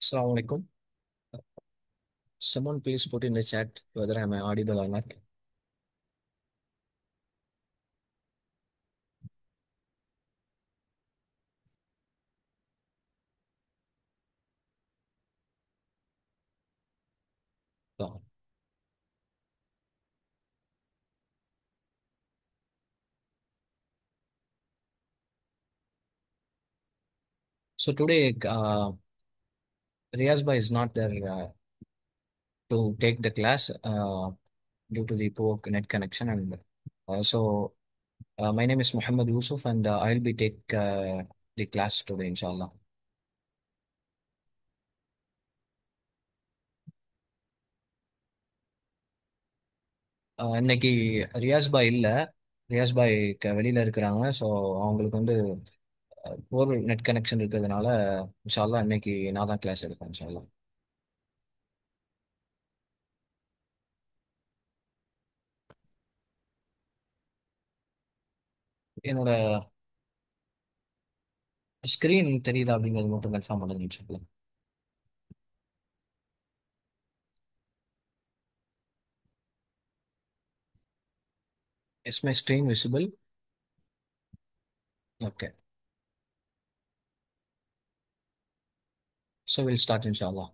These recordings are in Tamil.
Assalamu alaikum. Someone please put in the chat whether am I audible or not. So so today, Riaz Bhai is not there to take the class due to the poor net connection, and my name is Muhammad Yusuf, and I'll be take the class today, inshallah. இன்னைக்கு ரியாஸ் பாய் இல்லை. ரியாஸ் பாய் வெளியில இருக்கிறாங்க. ஸோ அவங்களுக்கு வந்து போர் நெட் கனெக்ஷன் இருக்கிறதுனால இன்ஷால்லா இன்னைக்கு நான் தான் கிளாஸ் எடுப்பேன் இன்ஷால்லா. என்னோட ஸ்க்ரீன் தெரியுதா அப்படிங்கிறது மட்டும் கன்ஃபார்ம் பண்ணுங்க இன்ஷால்லா. Is my screen visible? Okay. So we'll start inshallah.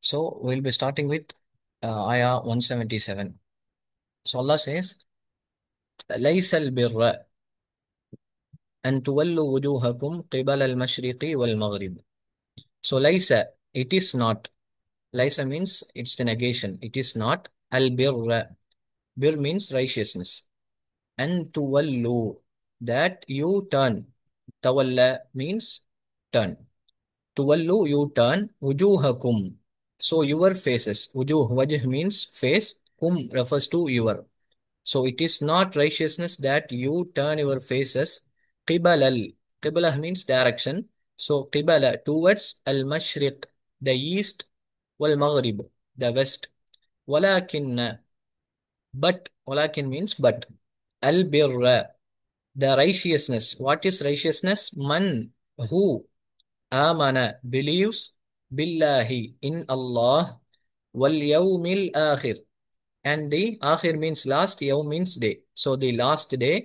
So we'll be starting with ayah 177. So Allah says, ليس البر أن تولوا وجوهكم قبل المشرق والمغرب. So ليس, it is not. ليس means it's the negation. It is not. البر, bir means righteousness. أن تولوا, that you turn. تولى means turn. Tuwallu, you turn. Wujuhakum. So your faces. Wajh means face. Kum refers to your. So it is not righteousness that you turn your faces. Qibala. Qibla means direction. So qibala towards al-mashriq, the east, wal maghrib, the west. Walakin, but. Walakin means but. Al-birra, the righteousness. What is righteousness? Man, who? Amana, believes, billahi, in Allah, wal yawmil akhir. And the akhir means last, yaw means day. So the last day,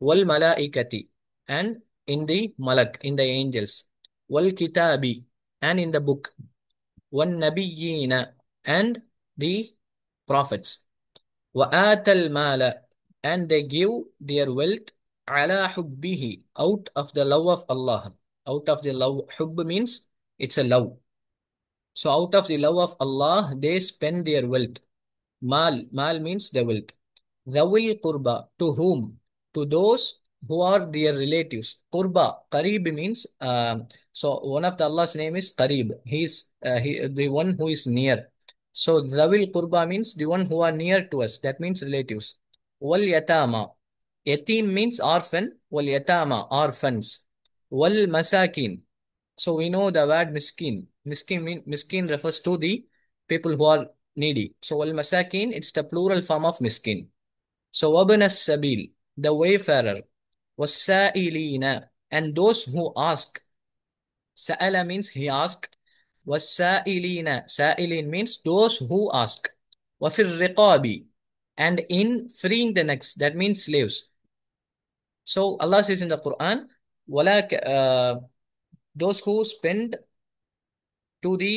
wal malaikati, and in the malak, in the angels, wal kitabi, and in the book, wal nabiyina, and the prophets, wa atal mala, and they give their wealth, ala hubbihi, out of the love of Allah. Out of the love, hubb means it's a love. So out of the love of Allah, they spend their wealth. Mal means the wealth. Zawil qurba, to whom? To those who are their relatives. Qurba, Qareeb means, so one of the Allah's name is Qareeb. The one who is near. So Zawil qurba means the one who are near to us. That means relatives. Wal yatama. Yatim means orphan. Wal yatama, orphans. Wal masakin. So we know the word miskin. Miskin refers to the people who are needy. So wal masakin, it's the plural form of miskin. So wabn as-sabil, the wayfarer, was sa'ilina, and those who ask. Sa'ala means he asked. Was sa'ilina, sa'ilin means those who ask. Wafir riqabi, and in freeing the necks, that means slaves. So Allah says in the Quran, "Walak, those who spend to the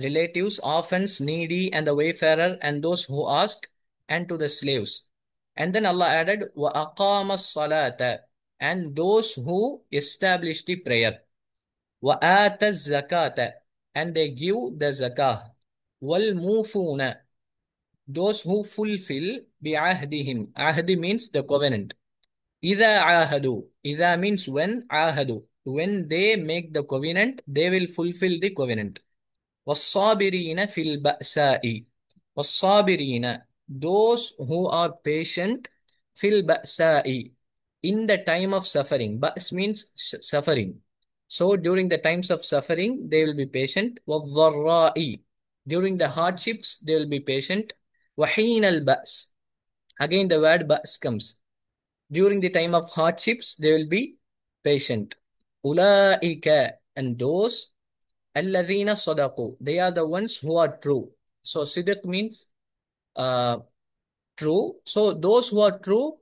relatives, orphans, needy, and the wayfarer, and those who ask, and to the slaves." And then Allah added, "Wa aqama salata," and those who establish the prayer. "Wa ata zakata," and they give the zakah. "Wal mufuna," those who fulfill bi'ahdihim. Ahdi means the covenant. "Ida ahadu," ida means when, ahadu, when they make the covenant, they will fulfill the covenant. وَالصَّابِرِينَ فِي الْبَأْسَاءِ, وَالصَّابِرِينَ, those who are patient, fil ba'sa'i, in the time of suffering. Ba's means suffering. So during the times of suffering, they will be patient. وَالضَّرَّاءِ, during the hardships, they will be patient. وَحِينَ الْبَأْس, again the word ba's comes. During the time of hardships, they will be patient. Ulaika, and those, Alladhina sadaqu. They are the ones who are true. So sidq means uh, true. So those who are true,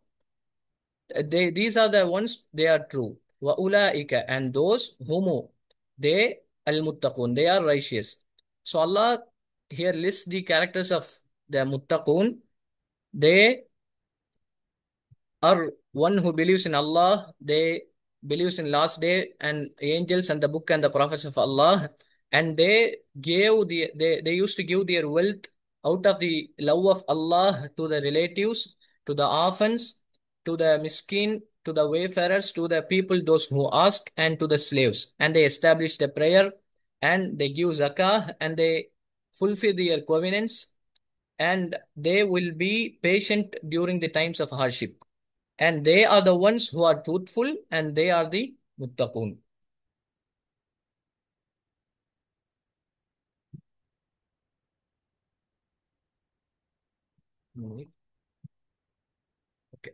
these are the ones they are true. Wa ulaika, and those whom they al muttaqun, they are righteous. So Allah here lists the characters of the muttaqun. They are one who believes in Allah, they believes in last day and angels and the book and the prophets of Allah, and they used to give their wealth out of the love of Allah to the relatives, to the orphans, to the miskin, to the wayfarers, to the people those who ask, and to the slaves. And they establish the prayer, and they give zakah, and they fulfill their covenants, and they will be patient during the times of hardship, and they are the ones who are truthful, and they are the muttaqun. Okay.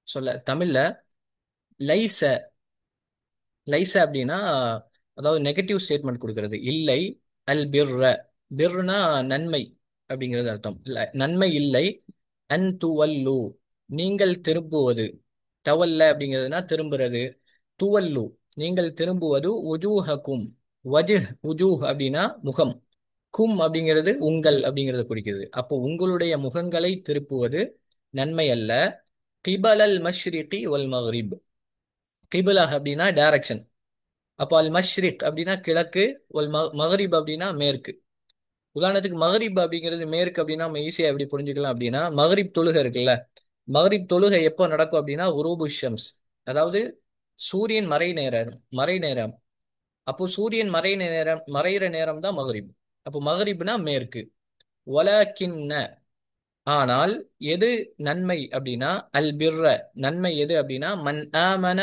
சொல்ல தமிழ்ல லைச லைச அப்படின்னா அதாவது நெகட்டிவ் ஸ்டேட்மெண்ட் கொடுக்கிறது. இல்லை. அல் பிர்ர, பிர்னா நன்மை அப்படிங்கிறது அர்த்தம். நன்மை இல்லை. அன் துவல்லு, நீங்கள் திரும்புவது. தவல்ல அப்படிங்கிறதுனா திரும்புறது. துவல்லு, நீங்கள் திரும்புவது. உஜூஹக்கும், வஜுஹ், உஜூஹ் அப்படின்னா முகம். கும் அப்படிங்கிறது உங்கள் அப்படிங்கிறத குறிக்கிறது. அப்போ உங்களுடைய முகங்களை திருப்புவது நன்மை அல்ல. கிபலல் மஷ்ரிகி வல் மக்ரிப். கிபிலா அப்படின்னா டைரக்ஷன். அப்போ அல் மஷ்ரிக் அப்படின்னா கிழக்கு, ஒல் மகரிப் அப்படின்னா மேற்கு. உதாரணத்துக்கு மகரிப் அப்படிங்கிறது மேற்கு அப்படின்னா நம்ம ஈஸியா எப்படி புரிஞ்சுக்கலாம் அப்படின்னா, மகரிப் தொழுகை இருக்குல்ல, மகரிப் தொழுகை எப்போ நடக்கும் அப்படின்னா குரூபு ஷம்ஸ், அதாவது சூரியன் மறை நேரம். அப்போ சூரியன் மறையிற நேரம் தான் மகரிப். அப்போ மகரிப்னா மேற்கு. வலக்கின்ன, ஆனால் எது நன்மை அப்படின்னா, அல் பிர்ர, நன்மை எது அப்படின்னா, மன் ஆமன,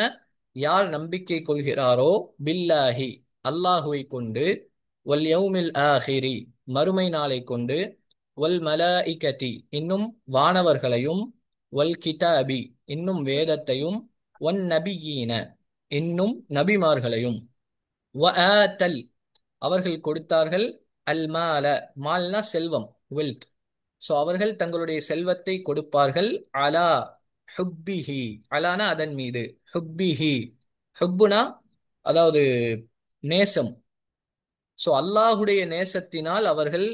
யார் நம்பிக்கை கொள்கிறாரோ, பில்லாஹி, அல்லாஹுவை கொண்டு, வல் யௌமில் ஆஹிரி, மறுமை நாளை கொண்டு, வல் மலாஇகதி, இன்னும் வானவர்களையும், வல் கிதாபி, இன்னும் வேதத்தையும், வன் நபியீன, இன்னும் நபிமார்களையும், வ ஆத்தல், அவர்கள் கொடுத்தார்கள், அல் மால, மால்னா செல்வம், வெல்த். ஸோ அவர்கள் தங்களுடைய செல்வத்தை கொடுப்பார்கள். அலா ஹுப்பிஹி, அலானா அதன் மீது, ஹுப்பிஹி, ஹுப்புனா அதாவது நேசம். ஸோ அல்லாஹுடைய நேசத்தினால் அவர்கள்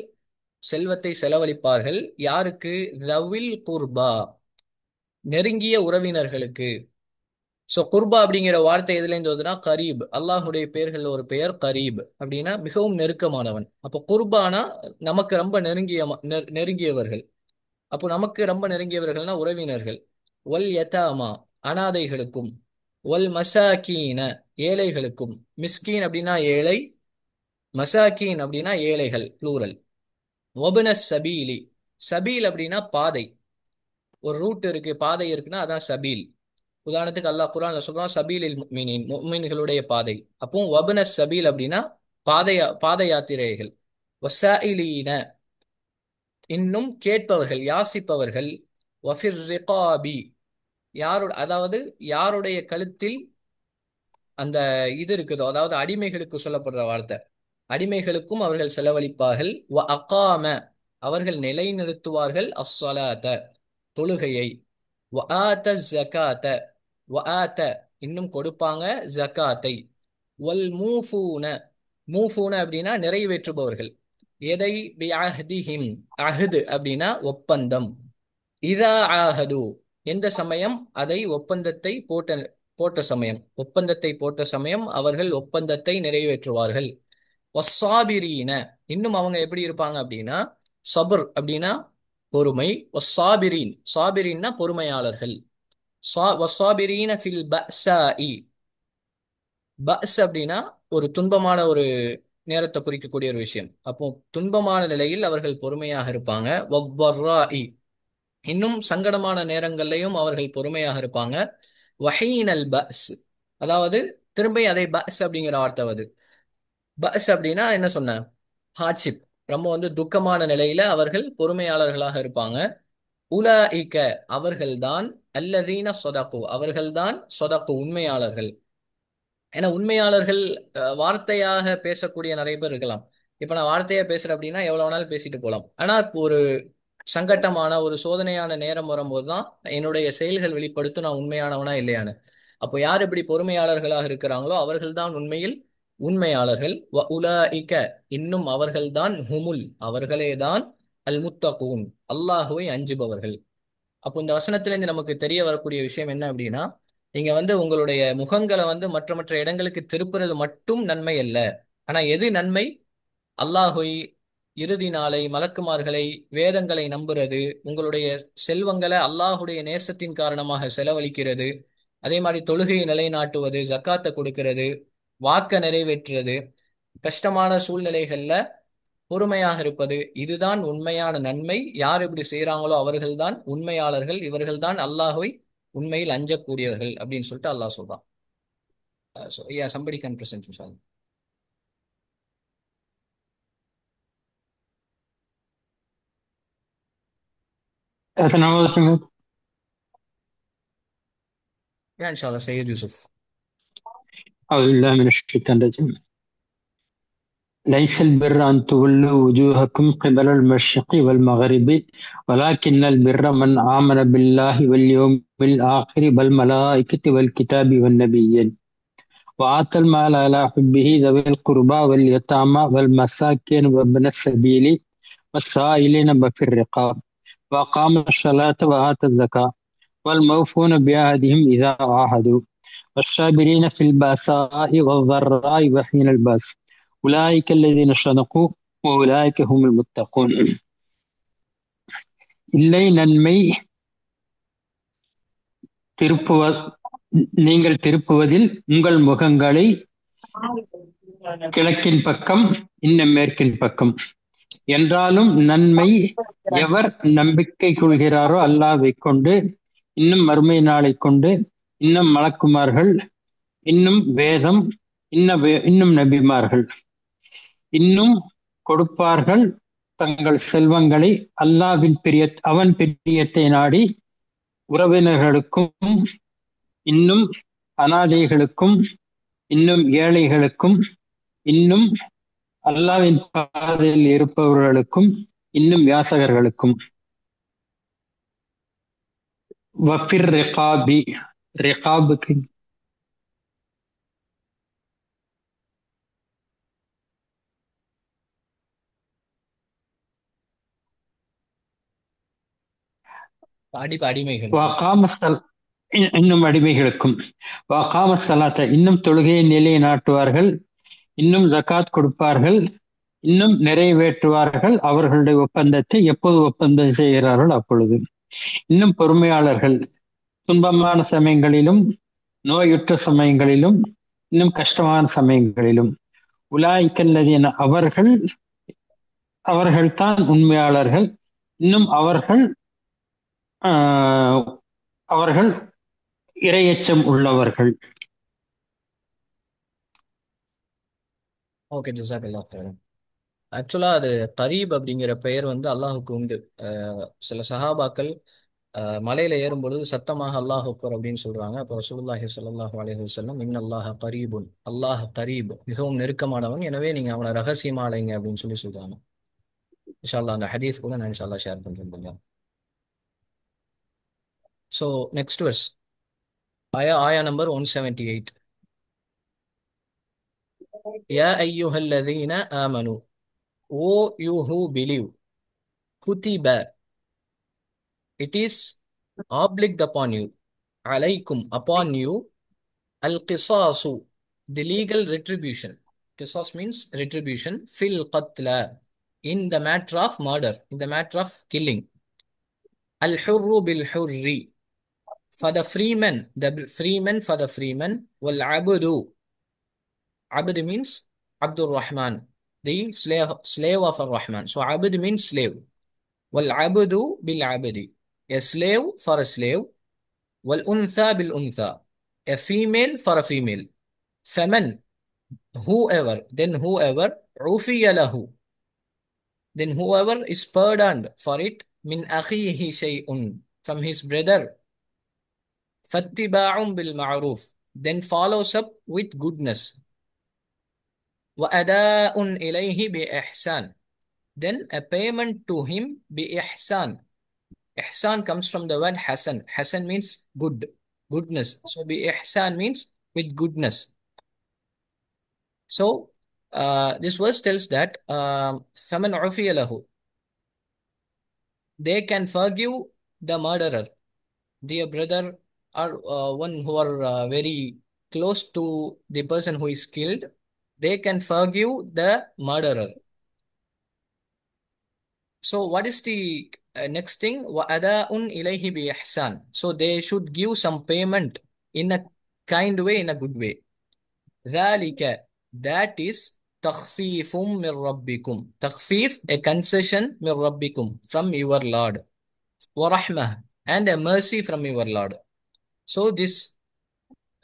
செல்வத்தை செலவழிப்பார்கள். யாருக்கு? ரவில் குர்பா, நெருங்கிய உறவினர்களுக்கு. ஸோ குர்பா அப்படிங்கிற வார்த்தை எதுலேருந்து வருதுன்னா கரீப். அல்லாஹுடைய பெயர்கள் ஒரு பெயர் கரீப், அப்படின்னா மிகவும் நெருக்கமானவன். அப்போ குர்பானா நமக்கு ரொம்ப நெருங்கியவர்கள். அப்போ நமக்கு ரொம்ப நெருங்கியவர்கள்னா உறவினர்கள். ஒல் யதாமா, அனாதைகளுக்கும். ஒல் மசாக்கீன, ஏழைகளுக்கும். மிஸ்கீன் அப்படின்னா ஏழை, மசாக்கீன் அப்படின்னா ஏழைகள், ப்ளூரல். ஒபன சபீலி, சபீல் அப்படின்னா பாதை. ஒரு ரூட் இருக்கு, பாதை இருக்குன்னா அதான் சபீல். உதாரணத்துக்கு அல்லாஹ் குர்ஆன்ல சொல்றான் சபீலில் முஃமினீன், முஃமின்களுடைய பாதை. அப்போ வபன சபீல் அப்படின்னா பாத யாத்திரைகள். வசாயிலீன, இன்னும் கேட்பவர்கள், யாசிப்பவர்கள். வஃபிர் ரிகாபி, அதாவது யாருடைய கழுத்தில் அந்த இது இருக்குதோ, அதாவது அடிமைகளுக்கு சொல்லப்படுற வார்த்தை, அடிமைகளுக்கும் அவர்கள் செலவழிப்பார்கள். வ அகாம, அவர்கள் நிலைநிறுத்துவார்கள். அஸ்ஸலாத்த, தொழுகையை. வ ஆத ஜகாத்த, வ ஆத்த, இன்னும் கொடுப்பாங்க, ஜகாத்தை. வல் மூஃபூன, மூஃபூன அப்படின்னா நிறைவேற்றுபவர்கள். எதை? பி அஹ்திஹிம், அஹ்து அப்படின்னா ஒப்பந்தம். இதா ஆஹது, எந்த சமயம், அதை ஒப்பந்தத்தை போட்ட போட்ட சமயம், ஒப்பந்தத்தை போட்ட சமயம் அவர்கள் ஒப்பந்தத்தை நிறைவேற்றுவார்கள். வஸ்ஸாபிரீன, இன்னும் அவங்க எப்படி இருப்பாங்க அப்படின்னா, சபர் அப்படின்னா பொறுமை. வஸ்ஸாபிரீன், சாபிரீன்னா பொறுமையாளர்கள். வஸ்ஸாபிரீன ஃபில் பஅஸாஇ, பஅஸ் அப்படின்னா ஒரு துன்பமான ஒரு நேரத்தை குறிக்கக்கூடிய ஒரு விஷயம். அப்போ துன்பமான நிலையில் அவர்கள் பொறுமையாக இருப்பாங்க. வவ்வர்ராஇ, இன்னும் சங்கடமான நேரங்கள்லையும் அவர்கள் பொறுமையாக இருப்பாங்க. வஹீனல் பஸ், அதாவது திரும்ப அதே பஸ் அப்படிங்கிற வார்த்தை வருது. பஸ் அப்படின்னா என்ன சொன்ன, ஹார்ட்ஷிப், ரொம்ப துக்கமான நிலையில அவர்கள் பொறுமையாளர்களாக இருப்பாங்க. உலாஇக, அவர்கள்தான். அல்லதீன சொதக்கு, அவர்கள்தான் சொதக்கு, உண்மையாளர்கள். ஏன்னா உண்மையாளர்கள் வார்த்தையாக பேசக்கூடிய நிறைய பேர் இருக்கலாம். இப்ப நான் வார்த்தையா பேசுறேன் அப்படின்னா எவ்வளவு வேணாலும் பேசிட்டு போலாம். ஆனா இப்போ ஒரு சங்கட்டமான ஒரு சோதனையான நேரம் வரும்போது தான் என்னுடைய செயல்கள் வெளிப்படுத்தும் நான் உண்மையானவனா இல்லையான்னு. அப்போ யார் இப்படி பொறுமையாளர்களாக இருக்கிறாங்களோ அவர்கள்தான் உண்மையில் உண்மையாளர்கள். வ உலாஇக, இன்னும் அவர்கள்தான் ஹுமுல், அவர்களேதான் அல் முத்தகூன், அல்லாஹுவை அஞ்சுபவர்கள். அப்போ இந்த வசனத்திலிருந்து நமக்கு தெரிய வரக்கூடிய விஷயம் என்ன அப்படின்னா, நீங்க வந்து உங்களுடைய முகங்களை வந்து மற்ற மற்ற இடங்களுக்கு திருப்புறது மட்டும் நன்மை அல்ல. ஆனா எது நன்மை? அல்லாஹுவை, இறுதி நாளை, மலக்குமார்களை, வேதங்களை நம்புறது, உங்களுடைய செல்வங்களை அல்லாஹுடைய நேசத்தின் காரணமாக செலவழிக்கிறது, அதே மாதிரி தொழுகையை நிலைநாட்டுவது, ஜக்காத்தை கொடுக்கிறது, வாக்க நிறைவேற்றுறது, கஷ்டமான சூழ்நிலைகள்ல பொறுமையாக இருப்பது, இதுதான் உண்மையான நன்மை. யார் இப்படி செய்றாங்களோ அவர்கள்தான் உண்மையாளர்கள், இவர்கள்தான் அல்லாஹ்வை உண்மையில் அஞ்சக்கூடியவர்கள் அப்படின்னு சொல்லிட்டு அல்லாஹ் சொல்றான். So yeah, somebody can present inshallah. أتناول. Yeah, inshallah, Sayyid Yusuf. أعوذ بالله من الشيطان الرجيم. ليس البر أن تولوا وجوهكم قبل المشرق والمغرب ولكن البر من آمن بالله واليوم الآخر والملائكة والكتاب والنبيين وآتى المال على حبه ذوي القربى واليتامى والمساكين وابن السبيل والسائلين وفي الرقاب وأقام الصلاة وآتى الزكاة والموفون بعهدهم إذا عاهدوا والصابرين في البأساء والضراء وحين البأس أولئك الذين صدقوا وأولئك هم المتقون. இல்லை நன்மை திருப்புவ நீங்கள் திருப்புவதில் உங்கள் முகங்களை கிழக்கின் பக்கம் இன்னும் மேற்கின் பக்கம். என்றாலும் நன்மை எவர் நம்பிக்கை கொள்கிறாரோ அல்லாஹ்வை கொண்டு, இன்னும் மறுமை நாளை கொண்டு, இன்னும் மலக்குமார்கள், இன்னும் வேதம், இன்னும் நபிமார்கள், இன்னும் கொடுப்பார்கள் தங்கள் செல்வங்களை அவன் பிரியத்தை நாடி உறவினர்களுக்கும், இன்னும் அனாதைகளுக்கும், இன்னும் ஏழைகளுக்கும், இன்னும் அல்லாவின் பாதையில் இருப்பவர்களுக்கும், இன்னும் யாசகர்களுக்கும். வஃபிர் ரிகாபி, ரிகாபுக்கு அடிமைகளுக்கு. வாகாமஸ்தல், இன்னும் அடிமைகளுக்கும். வாகாமஸ்தலாத்த, இன்னும் தொழுகையை நிலைநாட்டுவார்கள், இன்னும் ஜகாத் கொடுப்பார்கள், இன்னும் நிறைவேற்றுவார்கள் அவர்களுடைய ஒப்பந்தத்தை எப்போது ஒப்பந்தம் செய்கிறார்கள் அப்பொழுது. இன்னும் பொறுமையாளர்கள் துன்பமான சமயங்களிலும், நோயுற்ற சமயங்களிலும், இன்னும் கஷ்டமான சமயங்களிலும். உலாய்க்கல்லதீன, அவர்கள்தான் உண்மையாளர்கள். இன்னும் ஆஹ், அவர்கள் இரையச்சம் உள்ளவர்கள். ஓகே, ஜஸாக்கல்லாஹ் khairan. ஆக்சுவலா அது கரீப் அப்படிங்கிற பெயர் வந்து அல்லாஹுக்கு உண்டு. சில சஹாபாக்கள் மலையில ஏறும் பொழுது சத்தமாக அல்லாஹ் அக்பர் அப்படின்னு சொல்றாங்க. அப்போ ரசூலுல்லாஹி ஸல்லல்லாஹு அலைஹி வஸல்லம், இன்னல்லாஹ கரீபுன், அல்லாஹ் கரீப், மிகவும் நெருக்கமானவன், எனவே நீங்க அவனை ரகசியமா அலைங்க அப்படின்னு சொல்லி சொல்றாங்க. இன்ஷா அல்லாஹ் அந்த ஹதீஸ் கூட நான் இன்ஷா அல்லாஹ் ஷேர் பண்றேன். ஸோ நெக்ஸ்ட் வெர்ஸ், ஆயா நம்பர் 178. யா ஐயுஹல்லதீன ஆமனு, ஓ யூ ஹூ பிலீவ், குதிப, it is obliged upon you, alaykum, upon you, al qisasu, the legal retribution. Qisas means retribution. Fil qatla, in the matter of murder, in the matter of killing. Al hurru bil hurri, for the freeman, the freeman for the freeman. Wal abdu, abd means Abdul Rahman, the slave of Ar-Rahman. So abd means slave. Wal abdu bil abdi, a slave for a slave. والأنثى بالأنثى, a female for a female. فمن, whoever, then whoever, عُفِيَ له, then whoever is pardoned for it, من أخيه شيء, from his brother, فاتباع بالمعروف, then follows up with goodness. وَأَدَاءٌ إِلَيْهِ بِإِحْسَانٍ, then a payment to him بِإِحْسَانٍ. Ihsan comes from the word Hasan. Hasan means good, goodness. So بِإِحْسَانٍ means with goodness. So this verse tells that فَمَنْ عُفِيَ لَهُ, they can forgive the murderer, dear brother, or one who are very close to the person who is killed, they can forgive the murderer. So what is the next thing? وَأَدَاءٌ إِلَيْهِ بِإِحْسَانٍ. So they should give some payment in a kind way, in a good way. ذَلِكَ, that is تَخْفِيفٌ مِّن رَبِّكُمْ. تخفيف, a concession مِّن رَبِّكُمْ, from your Lord. وَرَحْمَةٌ, and a mercy from your Lord. So this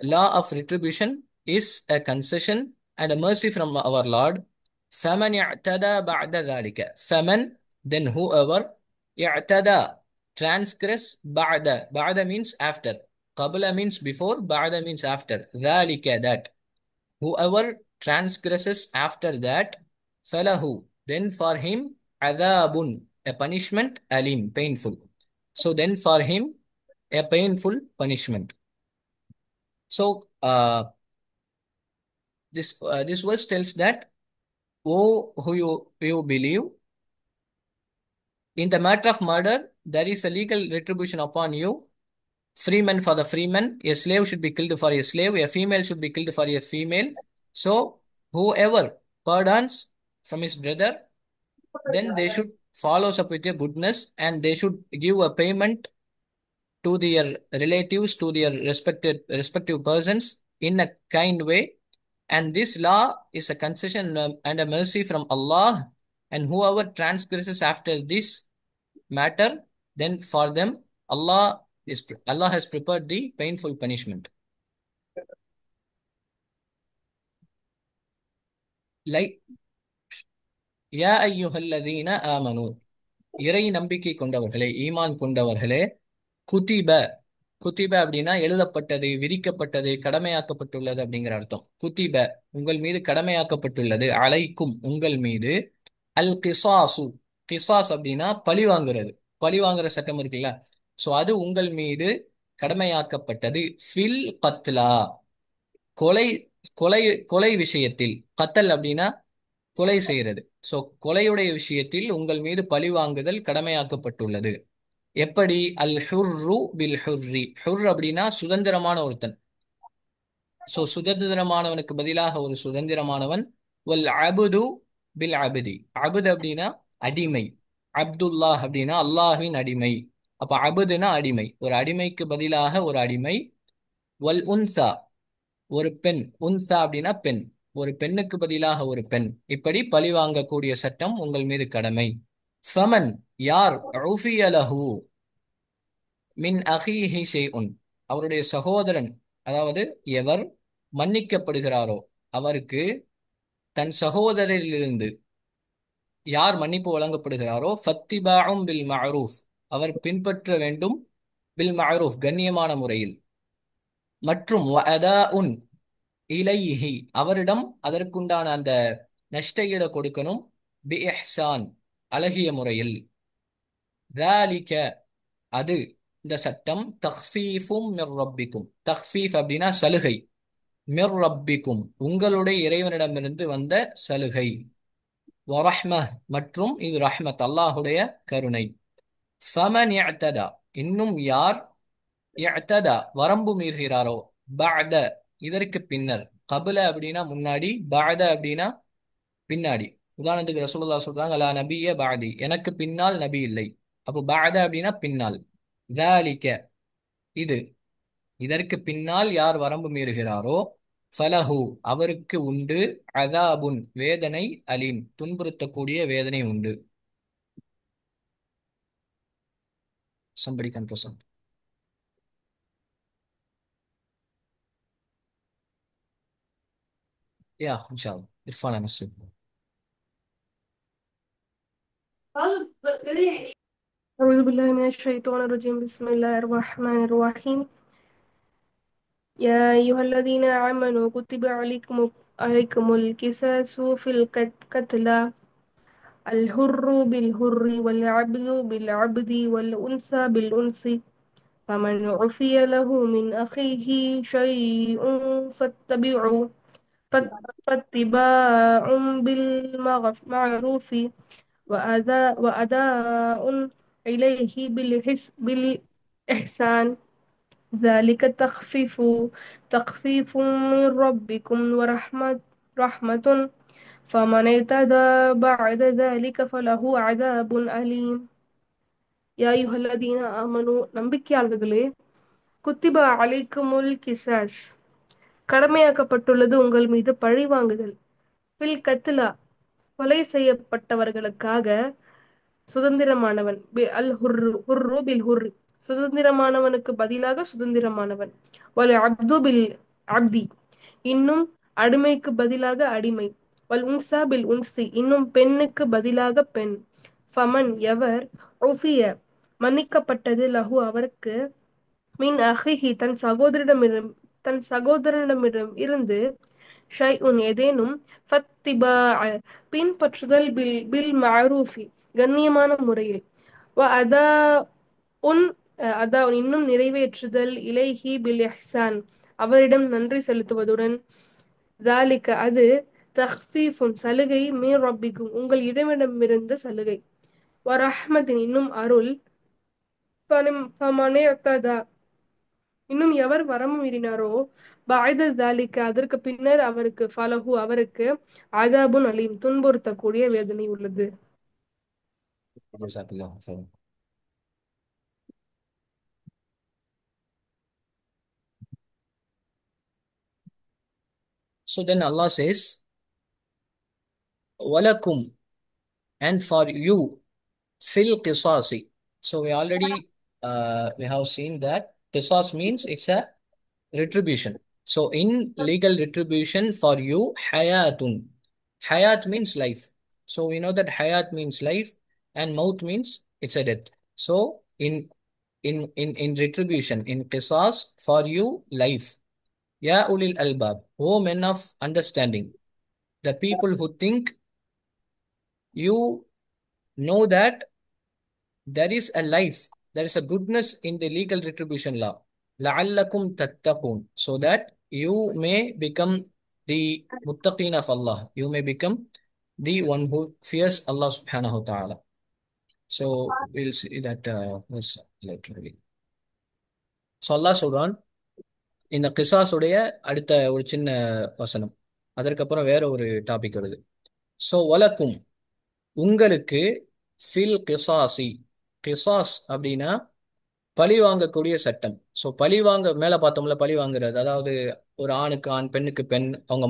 law of retribution is a concession and a mercy from our Lord. فَمَنْ اعْتَدَى بَعْدَ ذَلِكَ. فَمَنْ, then whoever, اعْتَدَى, transgress, بَعْدَ, بَعْدَ means after, قَبْلَ means before, بَعْدَ means after, ذَلِكَ, that, whoever transgresses after that, فَلَهُ, then for him, عَذَابٌ, a punishment, alim, painful. So then for him, a painful punishment. So this verse tells that, oh, who you believe, in the matter of murder, there is a legal retribution upon you. Freeman for the freeman, a slave should be killed for a slave, a female should be killed for a female. So whoever pardons from his brother, then they should follow up with a goodness, and they should give a payment to their relatives, to their respective persons in a kind way. And this law is a concession and a mercy from Allah. And whoever transgresses after this matter, then for them Allah has prepared the painful punishment. Like, யா ஐயுஹல்லதீன ஆமனு, இறை நம்பிக்கை கொண்டவர்களே, ஈமான் கொண்டவர்களே, குதிப, குதிப அப்படின்னா எழுதப்பட்டது, விதிக்கப்பட்டது, கடமையாக்கப்பட்டுள்ளது அப்படிங்கிற அர்த்தம். குதிப, உங்கள் மீது கடமையாக்கப்பட்டுள்ளது, அலைக்கும், உங்கள் மீது, அல் கிசாசு, கிசாஸ் அப்படின்னா பழி வாங்குறது, பழி வாங்குற சட்டம் இருக்குல்ல, சோ அது உங்கள் மீது கடமையாக்கப்பட்டது. ஃபில் கத்லா, கொலை, கொலை, கொலை விஷயத்தில், கத்தல் அப்படின்னா கொலை செய்யறது. சோ கொலையுடைய விஷயத்தில் உங்கள் மீது பழி வாங்குதல் கடமையாக்கப்பட்டுள்ளது. எப்படி? அல் ஹுர்ரு பில் ஹுர்ரி, ஹுர் அப்படின்னா சுதந்திரமான ஒருத்தன். சோ சுதந்திரமானவனுக்கு பதிலாக ஒரு சுதந்திரமானவன். வல் அபுது பில் அபுதி, அபுத் அப்படின்னா அடிமை, அப்துல்லாஹ் அப்படின்னா அல்லாஹ்வின் அடிமை. அப்ப அபுதுனா அடிமை, ஒரு அடிமைக்கு பதிலாக ஒரு அடிமை. வல் உன்சா, ஒரு பெண், உன்சா அப்படின்னா பெண், ஒரு பெண்ணுக்கு பதிலாக ஒரு பெண். இப்படி பழி வாங்கக்கூடிய சட்டம் உங்கள் மீது கடமை. ஃபமன், யார், உஃபிய லஹு மின் அஹீஹி ஷைஉன், அவருடைய சகோதரன், அதாவது எவர் மன்னிக்கப்படுகிறாரோ, அவருக்கு தன் சகோதரரிலிருந்து யார் மன்னிப்பு வழங்கப்படுகிறாரோ, ஃபத்திபாஉம் பில் மஅரூஃப், அவர் பின்பற்ற வேண்டும், பில் மஅரூஃப், கண்ணியமான முறையில். மற்றும் வஅதாஉன் இலைஹி, அவரிடம் அதற்குண்டான அந்த நஷ்ட ஈட கொடுக்கணும். பி இஹ்சான், அழகிய முறையில். ذَلِكَ, அது, இந்த சட்டம், தக்ஃபீஃபும் மிர் ரப்பிக்கும், தக்ஃபீஃப் அப்படின்னா சலுகை, மிர் ரப்பிக்கும், உங்களுடைய இறைவனிடமிருந்து வந்த சலுகை. வரஹ்மஹ், மற்றும் இது ரஹ்மத், அல்லாஹுடைய கருணை. ஃபமன் இஅ்ததா, இன்னும் யார், இஅ்ததா வரம்பு மீறுகிறாரோ, பஅத, இதற்கு பின்னர், கபுல அப்படின்னா முன்னாடி, பஅத அப்படின்னா பின்னாடி. உதாரணத்துக்கு ரசூலுல்லாஹ் சொல்றாங்க, லா நபிய பஅதி, எனக்கு பின்னால் நபி இல்லை. அப்போ பஅத அப்படின்னா பின்னால். ذَلِكَ, இது, இதற்கு பின்னால் யார் வரம்பு மீறுகிறாரோ, ஃபலஹு, அவருக்கு உண்டு, அதாபுன், வேதனை, அலீம், துன்புறுத்தக்கூடிய வேதனை உண்டு. Somebody can present. Yeah, inshallah. Irfan and Nasib. أعوذ بالله من الشيطان الرجيم. بسم الله الرحمن الرحيم. يا أيها الذين آمنوا كتب عليكم القصاص في القتلى الحر بالحر والعبد بالعبد والأنثى بالأنثى فمن عفي له من أخيه شيء فاتبعوا فاتباع بالمعروف وأداء إليه بالإحسان ذلك تخفيف من ربكم رحمة فمن اعتدى بعد ذلك فله عذاب أليم يا أيها الذين آمنوا நம்பிக்கையாளர்களே குத்திபா அலைக்குமுல் கிசாஸ் கடமையாக்கப்பட்டுள்ளது உங்கள் மீது பழிவாங்குதல் ஃபில் கத்லா கொலை செய்யப்பட்டவர்களுக்காக சுதந்திரமானவன் அல் ஹுர்ரு பில் ஹுர்ரி சுதந்திரமானவனுக்கு பதிலாக சுதந்திரமானவன் வல் அப்து பில் அப்தி இன்னும் அடிமைக்கு பதிலாக அடிமை வல் உன்சா பில் உன்சி இன்னும் பெண்ணுக்கு பதிலாக பெண் ஃபமன் எவர் உஃபிய மன்னிக்கப்பட்டது லஹு அவருக்கு மின் அஹிஹி தன் சகோதரனிடம் இருந்து ஷைஉன் ஏதேனும் ஃபத்திபாஅ பின்பற்றுதல் பில் மஅரூஃபி கண்ணியமான முறையில் வ அதா உன் அதா இன்னும் நிறைவேற்றுதல் இலைஹி பில் இஹ்சான் அவரிடம் நன்றி செலுத்துவதுடன் ذلك அது தஹ்ஃபீஃபுன் சலுகை மீன் ரப்பிக்கும் உங்கள் இடமிடமிருந்த சலுகை வரஹ்மத்தின் இன்னும் அருள் ஃபமனே இன்னும் எவர் வரம்பு மீறினாரோ பாய்த தாலிக்க அதற்கு பின்னர் அவருக்கு ஃபலஹு அவருக்கு அதாபுன் அலீம் துன்புறுத்தக்கூடிய வேதனை உள்ளது. Jazakallah khair. So then Allah says, Walakum, and for you, fil qisasi. So we have seen that qisas means it's a retribution. So in legal retribution for you, hayatun. Hayat means life. So we know that hayat means life and maut means it's a death. So in retribution, in qisas for you, life. Ya ulil albab, O men of understanding, the people who think you know that there is a life, there is a goodness in the legal retribution law. لَعَلَّكُمْ تَتَّقُونَ, so that you may become the muttaqeen of Allah. You may become the one who fears Allah subhanahu wa ta'ala. So we'll see that verse later. So Allah சொல்றான் இந்த கிசாஸுடைய அடுத்த ஒரு சின்ன வசனம். அதற்கப்புறம் வேற ஒரு டாபிக் வருது. ஸோ வலக்கும் உங்களுக்கு ஃபில் கிசாசி, கிசாஸ் அப்படின்னா பழி வாங்கக்கூடிய சட்டம். ஸோ பழி வாங்க மேலே பார்த்தோம்ல, பழி வாங்குறது அதாவது ஒரு ஆணுக்கு ஆண் பெண்ணுக்கு பெண் அவங்க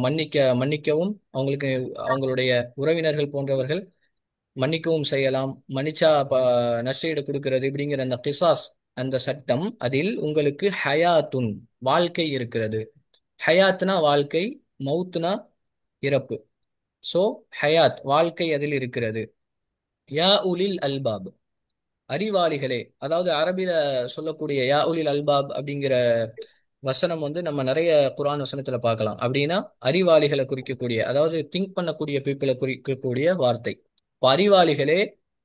மன்னிக்கவும் அவங்களுக்கு அவங்களுடைய உறவினர்கள் போன்றவர்கள் மன்னிக்கவும் செய்யலாம். மன்னிச்சா நஷ்டஈடு கொடுக்கிறது இப்படிங்கிற அந்த கிசாஸ், அந்த சட்டம், அதில் உங்களுக்கு ஹயாத்துன் வாழ்க்கை இருக்கிறது. ஹயாத்னா வாழ்க்கை, மவுத்னா இறப்பு. ஸோ ஹயாத் வாழ்க்கை அதில் இருக்கிறது. யா உலில் அல்பாப், அறிவாளிகளே. அதாவது அரபில சொல்லக்கூடிய யா உலில் அல்பாப் அப்படிங்கிற வசனம் நம்ம நிறைய குர்ஆன் வசனத்துல பார்க்கலாம். அப்படின்னா அறிவாளிகளை குறிக்கக்கூடிய, அதாவது திங்க் பண்ணக்கூடிய பீப்புளை குறிக்கக்கூடிய வார்த்தை. இப்போ அறிவாளிகளே,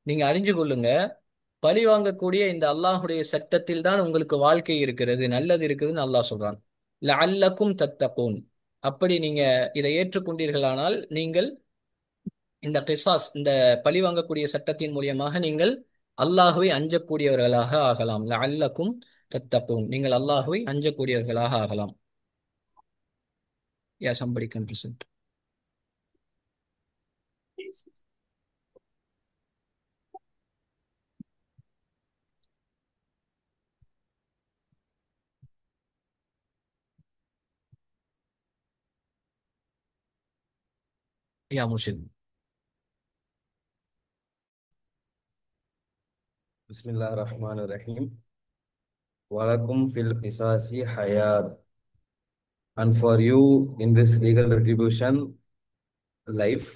நீங்க அறிஞ்சு கொள்ளுங்க, பழி வாங்கக்கூடிய இந்த அல்லாஹுடைய சட்டத்தில் தான் உங்களுக்கு வாழ்க்கை இருக்கிறது, நல்லது இருக்குதுன்னு அல்லாஹ் சொல்றான். லஅல்லக்கும் தத்தகூன், அப்படி நீங்க இதை ஏற்றுக்கொண்டீர்களானால் நீங்கள் இந்த கிசாஸ், இந்த பழி வாங்கக்கூடிய சட்டத்தின் மூலியமாக நீங்கள் அல்லாஹுவை அஞ்சக்கூடியவர்களாக ஆகலாம். லஅல்லக்கும் தத்தகூன், நீங்கள் அல்லாஹுவை அஞ்சக்கூடியவர்களாக ஆகலாம். Yeah, somebody can present. Yeah, Murshid. Bismillahirrahmanirrahim. Walakum fil qisasi hayat. And for you in this legal retribution, life.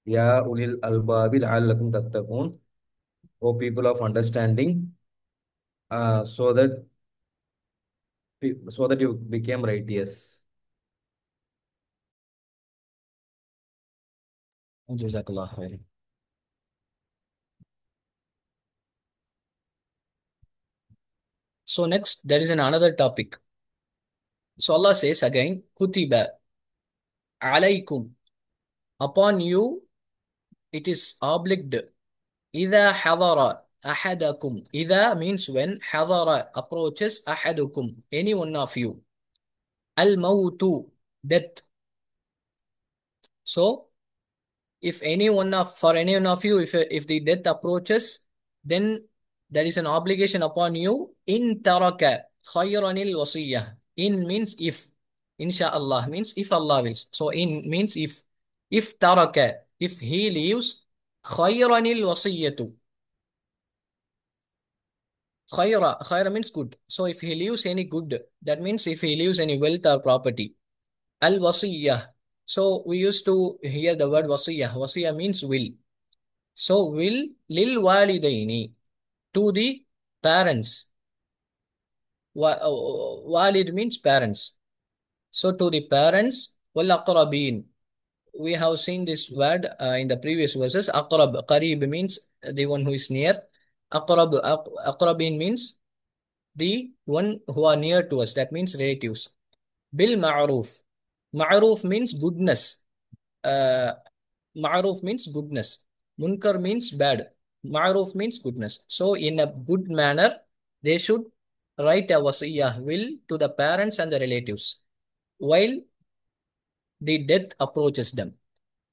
Ya ulil albabi la'allakum tattaqun. O people of understanding, so that so that you became righteous. Jazakallah khair. So next, there is another topic. So Allah says again, kutiba alaykum, upon you it is obliged. Ida hadara ahadakum. Ida means when, hadara approaches, ahadukum any one of you. Al mautu, death. So if any one of for any one of you, if the death approaches, then there is an obligation upon you. In taraka khayranil wasiyah. In means if. Insha'Allah means if Allah wills. So in means if taraka, if he leaves, khayranil wasiyatu. Khayra means good. So if he leaves any good, that means if he leaves any wealth or property. Al wasiyah. So we used to hear the word wasiyah. Wasiyah means will. So will lil walidaini, to the parents. Walid means parents. So to the parents, wal aqrabin. We have seen this word in the previous verses. Aqrab, qarib means the one who is near. Aqrabin means the one who are near to us. That means relatives. Bil ma'ruf. Ma'ruf means goodness. Uh, Ma'ruf means goodness. Munkar means bad. Ma'ruf means goodness. So in a good manner, they should write a wasiyah, will, to the parents and the relatives while the death approaches them.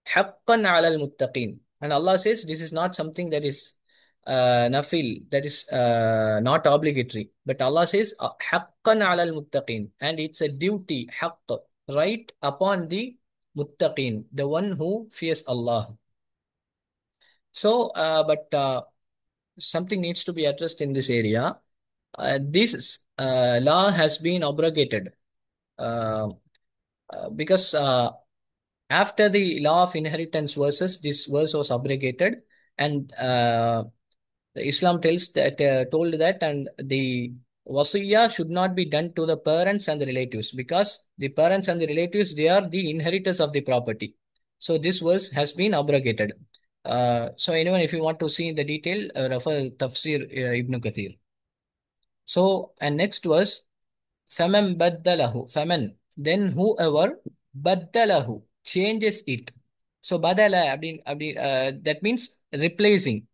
Haqqan ala al-muttaqin. And Allah says this is not something that is nafil, that is not obligatory. But Allah says haqqan ala al-muttaqin. And it's a duty, haqq, right upon the muttaqin, the one who fears Allah. So, but something needs to be addressed in this area. This law has been abrogated uh, because after the law of inheritance verses, this verse was abrogated, and Islam told that, and the wasiyah should not be done to the parents and the relatives, because the parents and the relatives, they are the inheritors of the property. So this verse has been abrogated. So anyone, if you want to see the detail, refer Tafsir Ibn Kathir. So, and next verse, faman baddalahu, faman, then whoever baddalahu, changes it. So badala, that means replacing.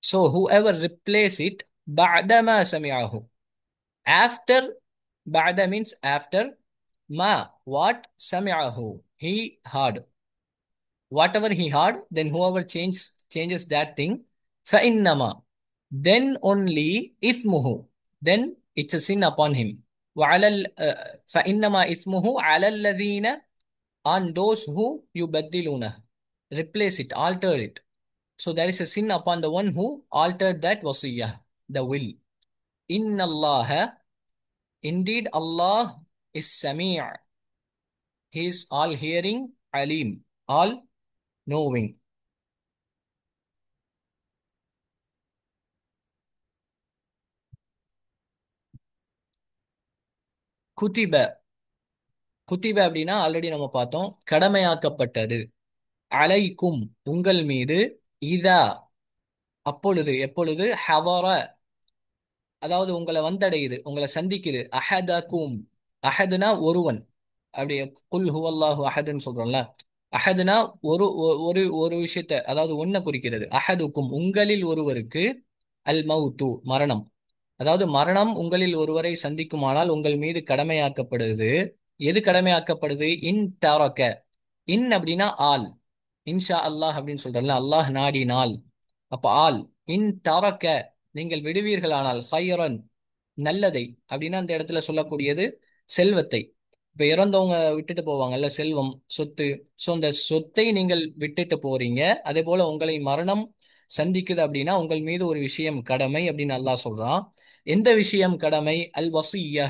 So whoever replace it, ba'dama sami'ahu, after, ba'da means after, ma, what, sami'ahu, he heard. Whatever he heard, then whoever changes that thing, fa'innama, then only ithmuhu, then it's a sin upon him. وعلى فإنما إثمه على الذين, on those who يبدلونه, replace it, alter it. So there is a sin upon the one who altered that wasiyah, the will. Inna Allah, indeed Allah is Sami', he is all hearing, Alim, all knowing. குதிப, குதிப அப்படின்னா ஆல்ரெடி நம்ம பார்த்தோம், கடமையாக்கப்பட்டது. அலைக்கும், உங்கள் மீது. இதா, அப்பொழுது, எப்பொழுது. ஹவர, அதாவது உங்களை வந்தடையுது, உங்களை சந்திக்குது. அஹதகும், அஹதுனா ஒருவன். அப்படி குல் ஹுவல்லாஹு அஹதுன்னு சொல்றோம்ல, அஹதுனா ஒரு ஒரு விஷயத்த, அதாவது ஒன்ன குறிக்கிறது. அஹதுக்கும், உங்களில் ஒருவருக்கு. அல் மௌத்து, மரணம். அதாவது மரணம் உங்களில் ஒருவரை சந்திக்குமானால் உங்கள் மீது கடமையாக்கப்படுது. எது கடமையாக்கப்படுது? இன் தரக்க, இன் அப்படின்னா ஆல், இன்ஷா அல்லாஹ் அப்படின்னு சொல்றேன்ல, அல்லாஹ் நாடினால். அப்ப ஆல், இன் தரக்க, நீங்கள் விடுவீர்களானால், ஹைரன், நல்லதை அப்படின்னா அந்த இடத்துல சொல்லக்கூடியது செல்வத்தை. இப்ப இறந்தவங்க விட்டுட்டு போவாங்கல்ல, செல்வம், சொத்து. சோ அந்த சொத்தை நீங்கள் விட்டுட்டு போறீங்க. அதே போல உங்களை மரணம் சந்திக்குது அப்படின்னா உங்கள் மீது ஒரு விஷயம் கடமை அப்படின்னு அல்லாஹ் சொல்றான். எந்த விஷயம் கடமை? அல் வசிய்ய,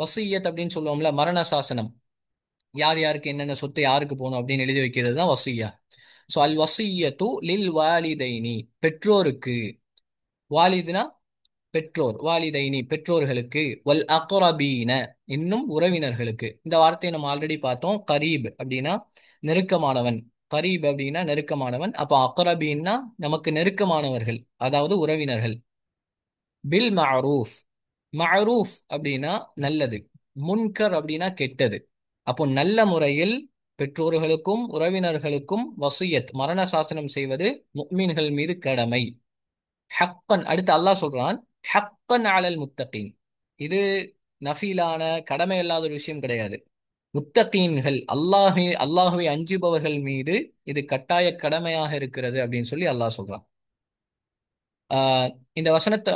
வசிய்யத் அப்படின்னு சொல்லுவோம்ல, மரண சாசனம். யார் யாருக்கு என்னென்ன சொத்து யாருக்கு போகணும் அப்படின்னு எழுதி வைக்கிறது தான் வசிய்யா. ஸோ அல் வசிய்யத்து லில் வாலிதைனி, பெற்றோருக்கு. வாலிதுனா பெற்றோர், வாலிதைனி பெற்றோர்களுக்கு, வல் அக்ரபீன இன்னும் உறவினர்களுக்கு. இந்த வார்த்தையை நம்ம ஆல்ரெடி பார்த்தோம். கரீப் அப்படின்னா நெருக்கமானவன், கரீப் அப்படின்னா நெருக்கமானவன். அப்போ அக்ரபீன்னா நமக்கு நெருக்கமானவர்கள், அதாவது உறவினர்கள். பில் மஅரூஃப், மஅரூஃப் அப்படின்னா நல்லது, முன்கர் அப்படின்னா கெட்டது. அப்போ நல்ல முறையில் பெற்றோர்களுக்கும் உறவினர்களுக்கும் வசியத் மரண சாசனம் செய்வது முஃமின்கள் மீது கடமை. ஹக்கன், அடுத்து அல்லாஹ் சொல்றான், ஹக்கன் அலல் முத்தகீன். இது நஃபீலான கடமை இல்லாத ஒரு விஷயம் கிடையாது. முத்தகீன்கள், அல்லாஹ்வை அஞ்சுபவர்கள் மீது இது கட்டாய கடமையாக இருக்கிறது அப்படின்னு சொல்லி அல்லாஹ் சொல்றான். ஆஹ் இந்த வசனத்தை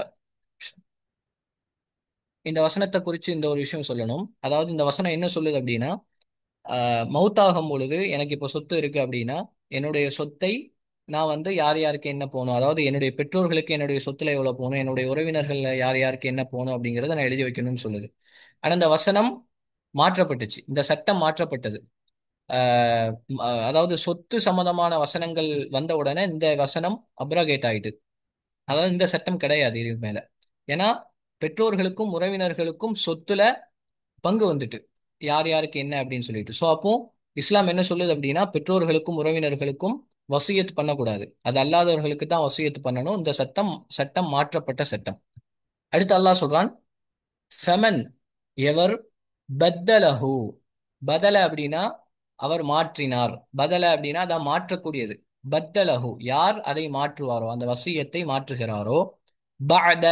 இந்த வசனத்தை குறித்து இந்த ஒரு விஷயம் சொல்லணும். அதாவது இந்த வசனம் என்ன சொல்லுது அப்படின்னா, மௌத்தாகும் பொழுது எனக்கு இப்போ சொத்து இருக்கு அப்படின்னா, என்னுடைய சொத்தை நான் யார் யாருக்கு என்ன போகணும், அதாவது என்னுடைய பெற்றோர்களுக்கு என்னுடைய சொத்துல எவ்வளவு போகணும், என்னுடைய உறவினர்கள்ல யார் யாருக்கு என்ன போகணும் அப்படிங்கிறத நான் எழுதி வைக்கணும்னு சொல்லுது. ஆனா இந்த வசனம் மாற்றப்பட்டுச்சு, இந்த சட்டம் மாற்றப்பட்டது. ஆஹ் அதாவது சொத்து சம்பந்தமான வசனங்கள் வந்த உடனே இந்த வசனம் அப்ராகேட் ஆயிட்டு, அதாவது இந்த சட்டம் கிடையாது இதுக்கு மேல. ஏன்னா பெற்றோர்களுக்கும் உறவினர்களுக்கும் சொத்துல பங்கு வந்துட்டு, யார் யாருக்கு என்ன அப்படின்னு சொல்லிட்டு. ஸோ அப்போ இஸ்லாம் என்ன சொல்லுது அப்படின்னா, பெற்றோர்களுக்கும் உறவினர்களுக்கும் வசியத் பண்ணக்கூடாது, அது அல்லாதவர்களுக்கு தான் வசியத் பண்ணணும். இந்த சட்டம் மாற்றப்பட்ட சட்டம். அடுத்து அல்லாஹ் சொல்றான், ஃபெமன் எவர், பத்தலஹு, பதல அப்படின்னா அவர் மாற்றினார், பதல அப்படின்னா அதான் மாற்றக்கூடியது. பத்தலஹு யார் அதை மாற்றுவாரோ, அந்த வசியத்தை மாற்றுகிறாரோ, பஅத,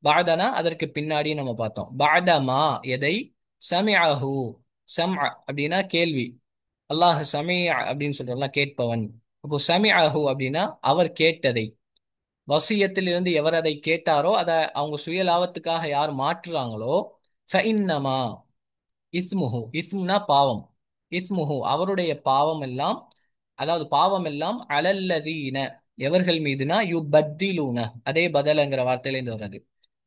பாதனா அதற்கு பின்னாடி நம்ம பார்த்தோம். பாதமா எதை, சமிஅஹு, சம்அ அப்படின்னா கேள்வி, அல்லாஹ் சமீஅ அப்படின்னு சொல்றோம்ல, கேட்பவன். அப்போ சமிஅஹு அப்படின்னா அவர் கேட்டதை, வசியத்திலிருந்து எவர் அதை கேட்டாரோ, அதை அவங்க சுயலாபத்துக்காக யார் மாற்றுறாங்களோ, ஃபஇன்னமா இஸ்முஹு, இஸ்முனா பாவம், இஸ்முஹு அவருடைய பாவம் எல்லாம், அதாவது பாவம் எல்லாம் அலல்லதீன எவர்கள் மீதுனா, யுபத்திலூன அதே பதலங்கிற வார்த்தையில இருந்து வர்றது.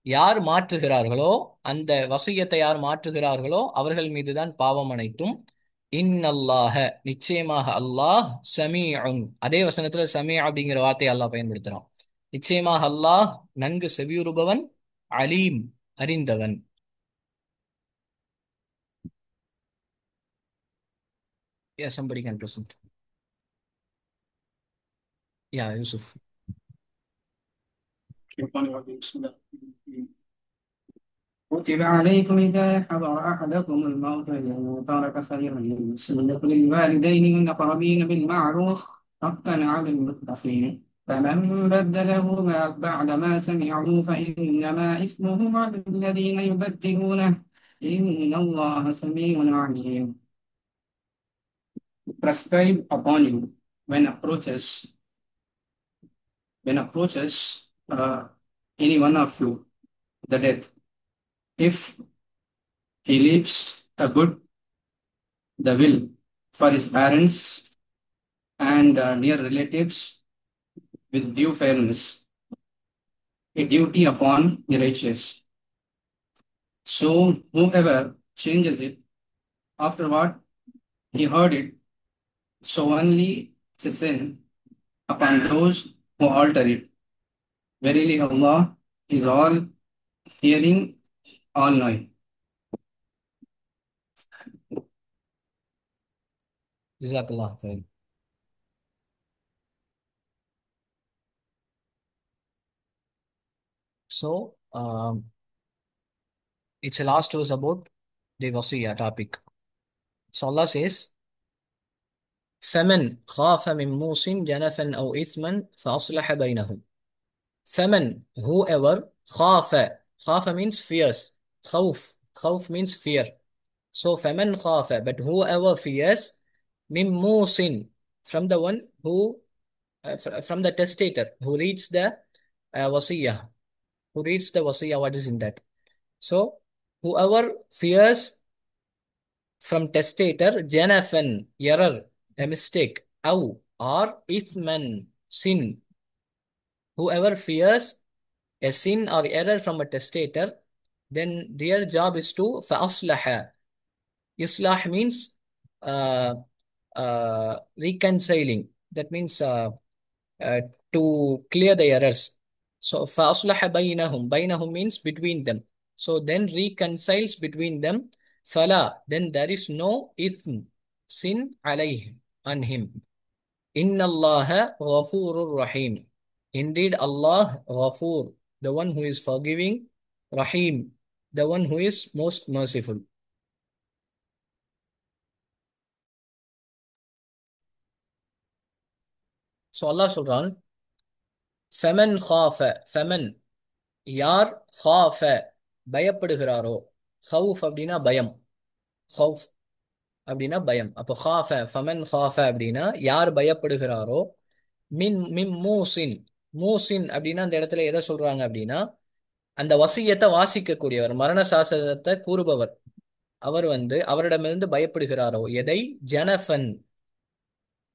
யார் மாற்றுகிறார்களோ, அந்த வசியத்தை யார் மாற்றுகிறார்களோ அவர்கள் மீதுதான் பாவம் அனைத்தும். இன்னல்லாஹ நிச்சயமாக அல்லாஹ், சமீஉன் அதே வசனத்துல சமீ அப்படிங்கிற வார்த்தையை அல்லாஹ் பயன்படுத்துறான். நிச்சயமாக அல்லாஹ் நன்கு செவியுறுபவன், அலீம் அறிந்தவன். Yes, somebody can present. Yeah, Yusuf. الشيطان الرجيم. بسم الله الرحمن الرحيم. كتب عليكم إذا حضر أحدكم الموت إن ترك خيرا الوصية للوالدين والأقربين بالمعروف حقا على المتقين فمن بدله بعد ما سمعه فإنما إثمه على الذين يبدلونه إن الله سميع عليم. Prescribe upon you when approaches any one of you the death, if he leaves a good, the will for his parents and near relatives with due fairness, a duty upon the righteous. So whoever changes it after what he heard it, so only it's a sin upon those who alter it. Verily Allah is all hearing, all knowing. Jazakallah khair. So, it's a last verse about the wasiya topic. So Allah says, فَمَنْ خَافَ مِنْ مُوصٍ جَنَفًا أَوْ إِثْمًا فَأَصْلَحَ بَيْنَهُمْ. فَمَنْ whoever, خَافَ means fears. خوف means fear. So فَمَنْ خَافَ, but whoever fears, مِنْ مُوصٍ from the one who, from the testator who reads the wasiyah, what is in that. So whoever fears from testator, janafan error, a mistake, aw or ithman sin, whoever fears a sin or error from a testator, then their job is to fa'aslaha. Islah means uh, reconciling. That means uh, to clear the errors. So فَأَصْلَحَ بَيْنَهُمْ. بَيْنَهُمْ means between them. So then reconciles between them. فَلَا, then there is no إثم, sin عليه, on him. إِنَّ اللَّهَ غَفُورٌ rahim. Indeed Allah Ghafoor, the one who is forgiving, Rahim, the one who is most merciful. So Allah சொல்றான், فَمَنْ خَافَ, فَمَنْ, யார், خَافَ, பயப்படுகிறாரோ. ஹவுஃப் அப்படின்னா பயம். ஹவுஃப் அப்படின்னா பயம். அப்போ خَافَ, فَمَنْ خَافَ அப்படின்னா யார் பயப்படுகிறாரோ. மின் மூசின், மூசின் அப்படின்னா அந்த இடத்துல எதை சொல்றாங்க அப்படின்னா அந்த வசியத்தை வாசிக்கக்கூடியவர், மரண சாசனத்தை கூறுபவர், அவர் அவரிடமிருந்து பயப்படுகிறாரோ. எதை, ஜனஃபன்,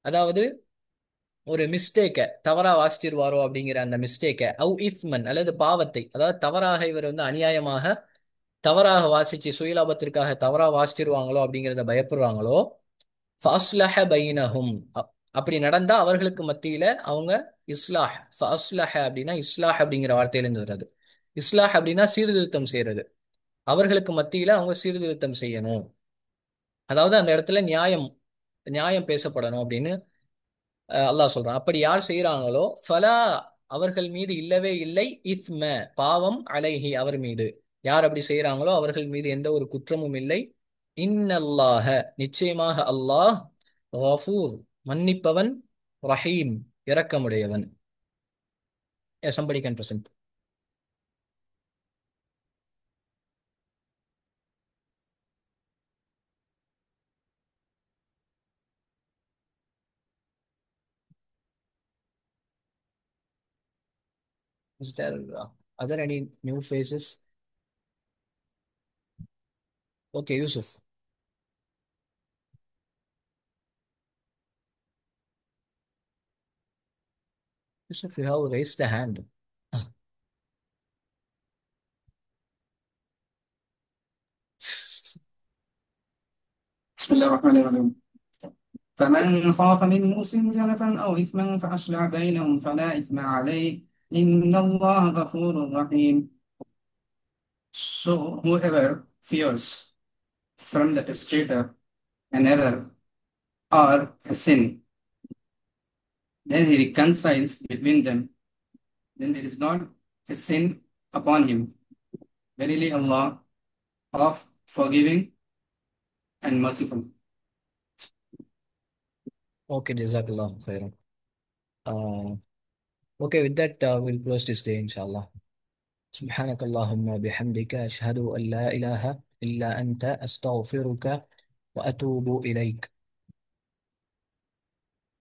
அதாவது ஒரு மிஸ்டேக்கை தவறா வாசிச்சிருவாரோ அப்படிங்கிற அந்த மிஸ்டேக்கை, அவு இத்மன், அல்லது பாவத்தை, அதாவது தவறாக இவர் அநியாயமாக தவறாக வாசிச்சு சுயலாபத்திற்காக தவறா வாசிச்சிருவாங்களோ அப்படிங்கிறத பயப்படுறாங்களோ. ஃபஅஸ்லஹ பைனஹும், அப்படி நடந்தா அவர்களுக்கு மத்தியில அவங்க இஸ்லாஹ், ஃபஅஸ்லஹ அப்படின்னா இஸ்லாஹ் அப்படிங்கிற வார்த்தையிலிருந்து வருது. இஸ்லாஹ் அப்படின்னா சீர்திருத்தம் செய்யறது. அவர்களுக்கு மத்தியில அவங்க சீர்திருத்தம் செய்யணும், அதாவது அந்த இடத்துல நியாயம் நியாயம் பேசப்படணும் அப்படின்னு அல்லாஹ் சொல்றான். அப்படி யார் செய்யறாங்களோ, ஃபலா, அவர்கள் மீது இல்லவே இல்லை, இத்ம, பாவம், அலைஹி, அவர் மீது. யார் அப்படி செய்யறாங்களோ அவர்கள் மீது எந்த ஒரு குற்றமும் இல்லை. இன்னல்லாஹ, நிச்சயமாக அல்லாஹ், Ghafoor, மன்னிப்பவன், Rahim, இரக்கமுடையவன். Somebody can present. Is there are there any new faces? Okay, Yusuf. Yusuf, you have raised the hand. بسم الله الرحمن الرحيم. فمن خاف من موص جنفا أو إثما فأصلح بينهم فلا إثم عليه إن الله غفور رحيم. So whoever fears from the testator an error or a sin, then he reconciles between them, then there is not a sin upon him. Verily Allah of forgiving and merciful. Okay, Jazakallah khairan. Okay, with that, we'll close this day, inshallah. سبحانك اللهم وبحمدك أشهد أن لا إله إلا أنت أستغفرك وأتوب إليك.